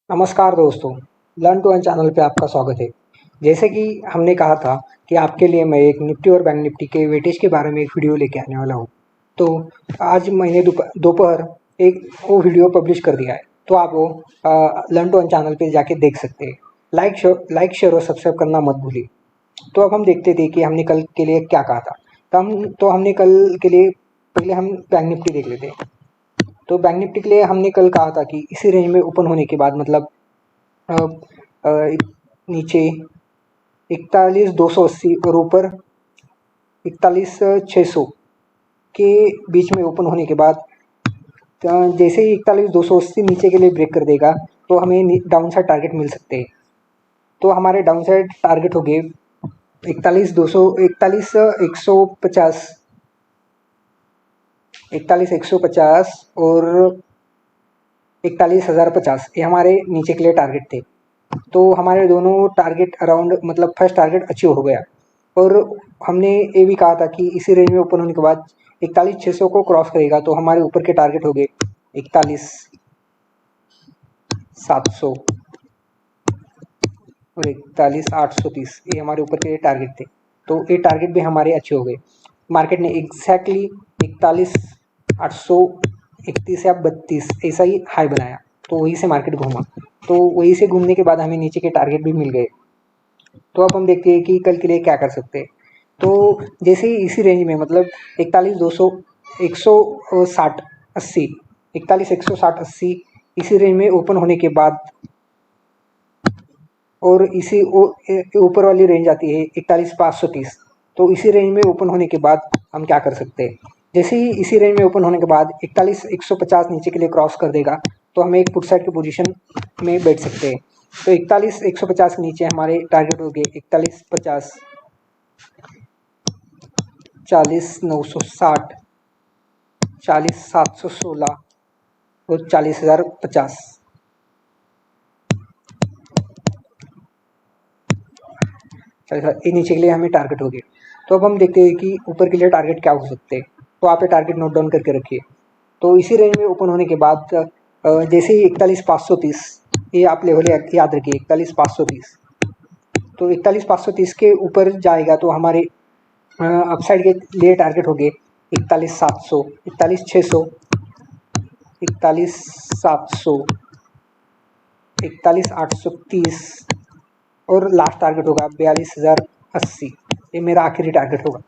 नमस्कार दोस्तों, learn to earn channel पे आपका स्वागत है। जैसे कि हमने कहा था कि आपके लिए मैं एक निफ्टी और बैंक निफ्टी के वेटेज के बारे में एक वीडियो लेके आने वाला हूँ। तो आज मैंने दोपहर एक वो वीडियो पब्लिश कर दिया है, तो आप वो लर्न टू अर्न चैनल पे जाके देख सकते हैं। लाइक शेयर और सब्सक्राइब करना मत भूलिए। तो अब हम देखते थे कि हमने कल के लिए क्या कहा था। हमने कल के लिए पहले हम बैंक निफ्टी देख लेते हैं। तो बैंक निफ्टी के लिए हमने कल कहा था कि इसी रेंज में ओपन होने के बाद मतलब अ, अ, नीचे 41,280 और ऊपर 41,600 के बीच में ओपन होने के बाद जैसे ही 41,280 नीचे के लिए ब्रेक कर देगा तो हमें डाउन साइड टारगेट मिल सकते हैं। तो हमारे डाउन साइड टारगेट हो गए 41,150, 41,150 और 41,050, ये हमारे नीचे के लिए टारगेट थे। तो हमारे दोनों टारगेट अराउंड मतलब फर्स्ट टारगेट अचीव हो गया। और हमने ये भी कहा था कि इसी रेंज में ओपन होने के बाद 41,600 को क्रॉस करेगा तो हमारे ऊपर के टारगेट हो गए 41,700 और 41,830, ये हमारे ऊपर के टारगेट थे। तो ये टारगेट भी हमारे अच्छे हो गए। मार्केट ने एग्जैक्टली 41,831 या 32 ऐसा ही हाई बनाया, तो वहीं से मार्केट घूमा। तो वहीं से घूमने के बाद हमें नीचे के टारगेट भी मिल गए। तो अब हम देखते हैं कि कल के लिए क्या कर सकते हैं। तो जैसे ही इसी रेंज में मतलब 41,200, 160, 80, 41,160, 80 इसी रेंज में ओपन होने के बाद और इसी ऊपर वाली रेंज आती है 41,530। तो इसी रेंज में ओपन होने के बाद हम क्या कर सकते हैं। जैसे ही इसी रेंज में ओपन होने के बाद 41,150 नीचे के लिए क्रॉस कर देगा तो हम एक पुट साइड की पोजीशन में बैठ सकते हैं। तो 41,150 के नीचे हमारे टारगेट हो गए 41,50, 40,960, 40,716 और 40,050। ये नीचे के लिए हमें टारगेट हो गए। तो अब हम देखते हैं कि ऊपर के लिए टारगेट क्या हो सकते हैं। तो आप ये टारगेट नोट डाउन करके रखिए। तो इसी रेंज में ओपन होने के बाद जैसे ही 41,530, ये आप लेवल याद रखिए 41,530। तो 41,530 के ऊपर जाएगा तो हमारे अपसाइड के लिए टारगेट हो गए 41,700, 41,600, 41,700, 41,830 और लास्ट टारगेट होगा 42,080। ये मेरा आखिरी टारगेट होगा।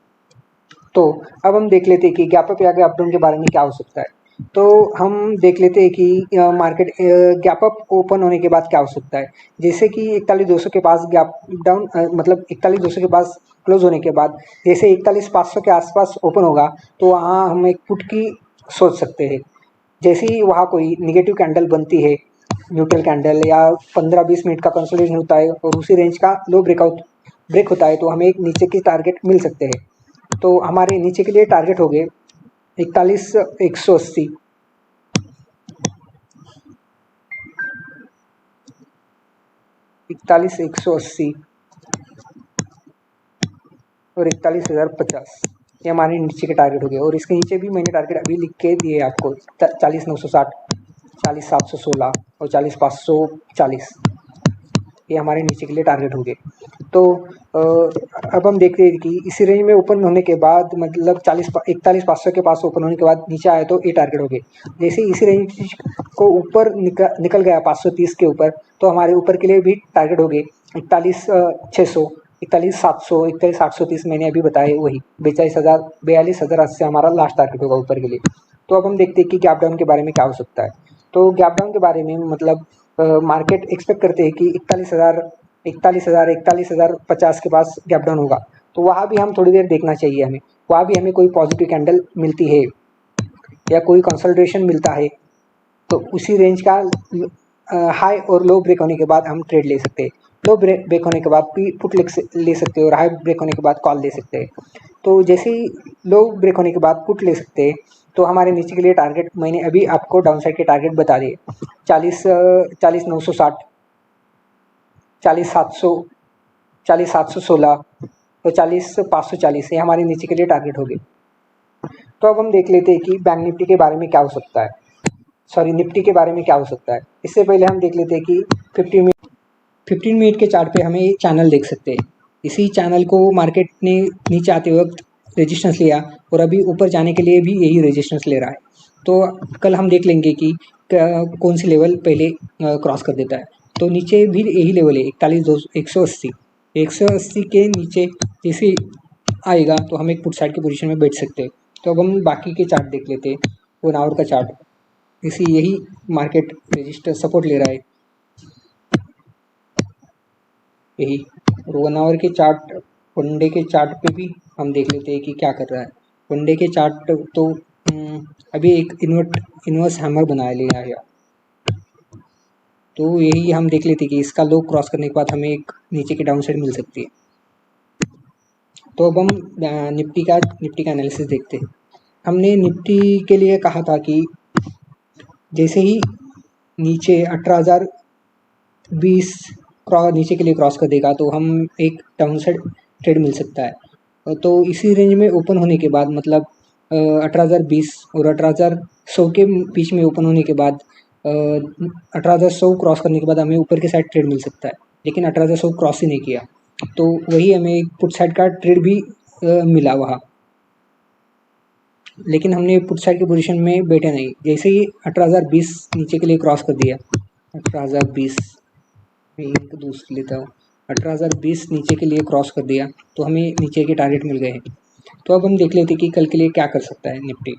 तो अब हम देख लेते हैं कि गैप अप या गैप डाउन के बारे में क्या हो सकता है। तो हम देख लेते हैं कि मार्केट गैप अप ओपन होने के बाद क्या हो सकता है। जैसे कि 41,200 के पास गैप डाउन मतलब 41,200 के पास क्लोज होने के बाद जैसे 41,500 के आसपास ओपन होगा तो वहाँ हम एक पुट की सोच सकते हैं। जैसे ही वहाँ कोई निगेटिव कैंडल बनती है, न्यूट्रल कैंडल या 15-20 मिनट का कंसोलिडेशन होता है और उसी रेंज का लो ब्रेक होता है तो हमें एक नीचे की टारगेट मिल सकते हैं। तो हमारे नीचे के लिए टारगेट हो गए 41,180, 41,180 और 41,050, ये हमारे नीचे के टारगेट हो गए। और इसके नीचे भी मैंने टारगेट अभी लिख के दिए आपको 40,960, 40,716 और 40,540, ये हमारे नीचे के लिए टारगेट हो गए। तो अब हम देखते हैं कि इसी रेंज में ओपन होने के बाद मतलब 41,500 के पास ओपन होने के बाद नीचे आया तो ये टारगेट हो गए। जैसे इसी रेंज को ऊपर निकल गया 530 के ऊपर तो हमारे ऊपर के लिए भी टारगेट हो गए 41,600, 41,700, 41,830, मैंने अभी बताया वही 42,000 से हमारा लास्ट टारगेट होगा ऊपर के लिए। तो अब हम देखते हैं कि गैप डाउन के बारे में क्या हो सकता है। तो गैप डाउन के बारे में मतलब मार्केट एक्सपेक्ट करते हैं कि 41,050 के पास गैप डाउन होगा। तो वहाँ भी हम थोड़ी देर देखना चाहिए हमें, वहाँ भी हमें कोई पॉजिटिव कैंडल मिलती है या कोई कंसोलिडेशन मिलता है तो उसी रेंज का हाई और लो ब्रेक होने के बाद हम ट्रेड ले सकते हैं। लो ब्रेक होने के बाद पुट ले सकते हैं और हाई ब्रेक होने के बाद कॉल ले सकते हैं। तो जैसे ही लो ब्रेक होने के बाद पुट ले सकते हैं तो हमारे नीचे के लिए टारगेट मैंने अभी आपको डाउन साइड के टारगेट बता दिए 40,960, 40,700, 40,716 और 40,540, ये हमारे नीचे के लिए टारगेट हो गए। तो अब हम देख लेते हैं कि बैंक निफ्टी के बारे में क्या हो सकता है। सॉरी निफ्टी के बारे में क्या हो सकता है। इससे पहले हम देख लेते हैं कि 15 मिनट के चार्ट पे हमें ये चैनल देख सकते हैं। इसी चैनल को मार्केट ने नीचे आते वक्त रेजिस्टेंस लिया और अभी ऊपर जाने के लिए भी यही रेजिस्टेंस ले रहा है। तो कल हम देख लेंगे कि कौन सी लेवल पहले क्रॉस कर देता है। तो नीचे भी यही लेवल है 180 के नीचे जैसे आएगा तो हम एक पुट साइड की पोजीशन में बैठ सकते हैं। तो अब हम बाकी के चार्ट देख लेते हैं। 1 आवर का चार्ट, इसी यही मार्केट रजिस्टर सपोर्ट ले रहा है यही। और 1 आवर के चार्ट, 1 डे के चार्ट पे भी हम देख लेते हैं कि क्या कर रहा है। 1 डे के चार्ट तो अभी एक इन्वर्स हैमर बनाया लिया है, तो यही हम देख लेते हैं कि इसका लो क्रॉस करने के बाद हमें एक नीचे की डाउन साइड मिल सकती है। तो अब हम निफ्टी का एनालिसिस देखते हैं। हमने निफ्टी के लिए कहा था कि जैसे ही नीचे 18,020 नीचे के लिए क्रॉस कर देगा तो हम एक डाउन साइड ट्रेड मिल सकता है। तो इसी रेंज में ओपन होने के बाद मतलब 18,020 और 18,100 के बीच में ओपन होने के बाद 18,100 क्रॉस करने के बाद हमें ऊपर के साइड ट्रेड मिल सकता है। लेकिन 18,100 क्रॉस ही नहीं किया, तो वही हमें एक पुट साइड का ट्रेड भी मिला वहाँ। लेकिन हमने पुट साइड की पोजीशन में बैठे नहीं। जैसे ही 18,020 नीचे के लिए क्रॉस कर दिया, 18,020 मैं दूसरी लेता हूँ, 18,020 नीचे के लिए क्रॉस कर दिया तो हमें नीचे के टारगेट मिल गए हैं। तो अब हम देख लेते हैं कि कल के लिए क्या कर सकता है निफ्टी।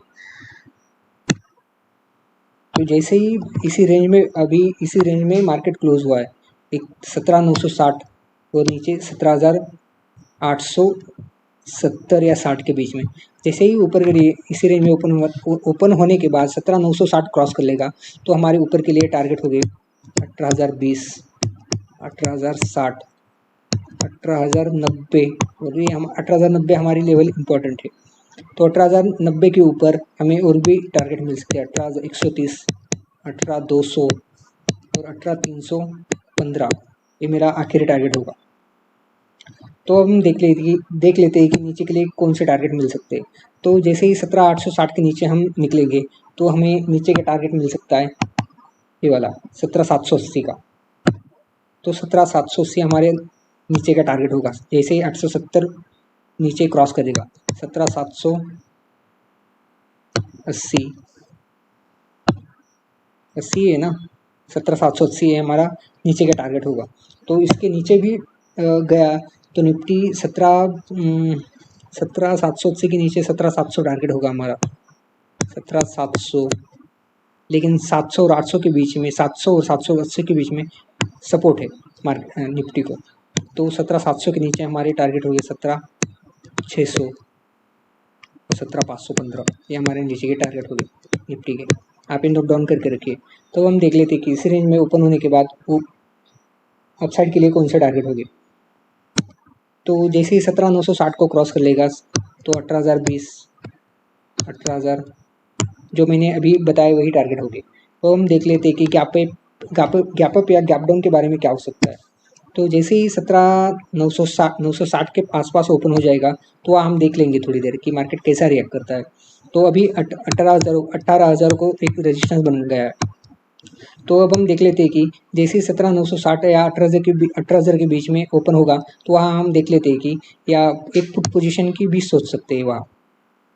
तो जैसे ही इसी रेंज में मार्केट क्लोज हुआ है, एक 17,960 और नीचे 17,870 या 60 के बीच में। जैसे ही ऊपर के लिए इसी रेंज में ओपन होने के बाद 17,960 क्रॉस कर लेगा तो हमारे ऊपर के लिए टारगेट हो गए 18,020, 18,060, 18,090 और ये हम 18,090 हमारी लेवल इम्पोर्टेंट है। तो 18,090 के ऊपर हमें और भी टारगेट मिल सकते हैं 18,130, 18,200 और 18,315। ये मेरा आखिरी टारगेट होगा। तो अब हम देख लेते हैं कि नीचे के लिए कौन से टारगेट मिल सकते हैं। तो जैसे ही 17,860 के नीचे हम निकलेंगे तो हमें नीचे का टारगेट मिल सकता है ये वाला 17,780 का। तो 17,780 हमारे नीचे का टारगेट होगा। जैसे ही 870 नीचे क्रॉस कर देगा 17,780 है ना, 17,780 है हमारा नीचे का टारगेट होगा। तो इसके नीचे भी गया तो निफ्टी 17,780 के नीचे 17,700 टारगेट होगा हमारा, 17,700। लेकिन 700 और 800 के बीच में, 700 और 780 के बीच में सपोर्ट है मार्केट निफ्टी को। तो 17,700 के नीचे हमारे टारगेट हो गए 17,600 और 17,515। ये हमारे नीचे के टारगेट हो गए निफ्टी के। आप इन नोट डाउन करके रखिए। तो हम देख लेते हैं कि इसी रेंज में ओपन होने के बाद वो अपसाइड के लिए कौन सा टारगेट हो गए। तो जैसे ही 17,960 को क्रॉस कर लेगा तो 18,020, 18,000 जो मैंने अभी बताया वही टारगेट हो गए। तो हम देख लेते हैं कि गैप अप या गैप डाउन के बारे में क्या हो सकता है। तो जैसे ही 17,960 के आसपास ओपन हो जाएगा तो वहाँ हम देख लेंगे थोड़ी देर कि मार्केट कैसा रिएक्ट करता है। तो अभी 18,000 को एक रेजिस्टेंस बन गया है। तो अब हम देख लेते हैं कि जैसे ही 17,960 या 18,000 के बीच में ओपन होगा तो वहाँ हम देख लेते हैं कि या एक पुट पोजीशन की भी सोच सकते हैं वहाँ।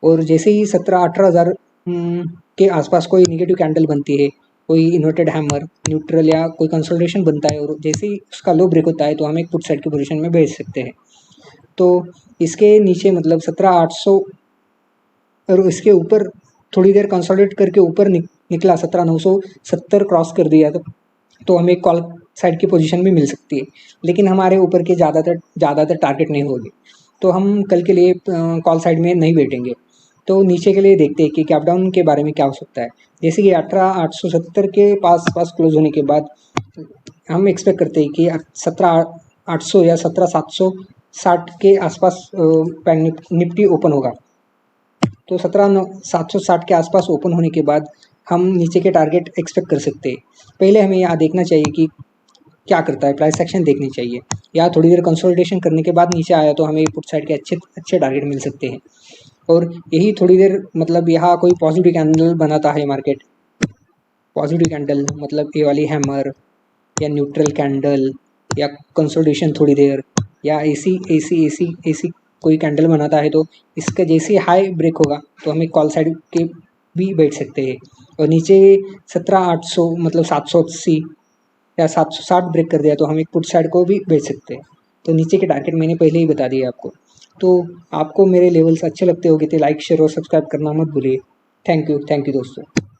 और जैसे ही 18,000 के आसपास कोई नेगेटिव कैंडल बनती है, कोई इन्वर्टेड हैमर, न्यूट्रल या कोई कंसोलिडेशन बनता है और जैसे ही उसका लो ब्रेक होता है तो हम एक पुट साइड की पोजीशन में भेज सकते हैं। तो इसके नीचे मतलब 17,800 और इसके ऊपर थोड़ी देर कंसोलिडेट करके ऊपर निकला 17,970 क्रॉस कर दिया तो हमें कॉल साइड की पोजीशन भी मिल सकती है। लेकिन हमारे ऊपर के ज़्यादातर टारगेट नहीं होंगे, तो हम कल के लिए कॉल साइड में नहीं बैठेंगे। तो नीचे के लिए देखते हैं कि गैप डाउन के बारे में क्या हो सकता है। जैसे कि 18,870 के पास क्लोज होने के बाद हम एक्सपेक्ट करते हैं कि 17,800 या 17,760 के आसपास निफ्टी ओपन होगा। तो 17,760 के आसपास ओपन होने के बाद हम नीचे के टारगेट एक्सपेक्ट कर सकते हैं। पहले हमें यहाँ देखना चाहिए कि क्या करता है, प्राइस एक्शन देखनी चाहिए। या थोड़ी देर कंसोलिडेशन करने के बाद नीचे आया तो हमें पुट साइड के अच्छे टारगेट मिल सकते हैं। और यही थोड़ी देर मतलब यहाँ कोई पॉजिटिव कैंडल बनाता है मार्केट पॉजिटिव कैंडल मतलब ये वाली हैमर या न्यूट्रल कैंडल या कंसोलिडेशन थोड़ी देर या ऐसी कोई कैंडल बनाता है तो इसका जैसे हाई ब्रेक होगा तो हम एक कॉल साइड के भी बैठ सकते हैं। और नीचे 17,800 मतलब 780 या 760 ब्रेक कर दिया तो हम एक पुट साइड को भी बेच सकते हैं। तो नीचे के टारगेट मैंने पहले ही बता दिए आपको। तो आपको मेरे लेवल्स अच्छे लगते होंगे तो लाइक शेयर और सब्सक्राइब करना मत भूलिए। थैंक यू दोस्तों।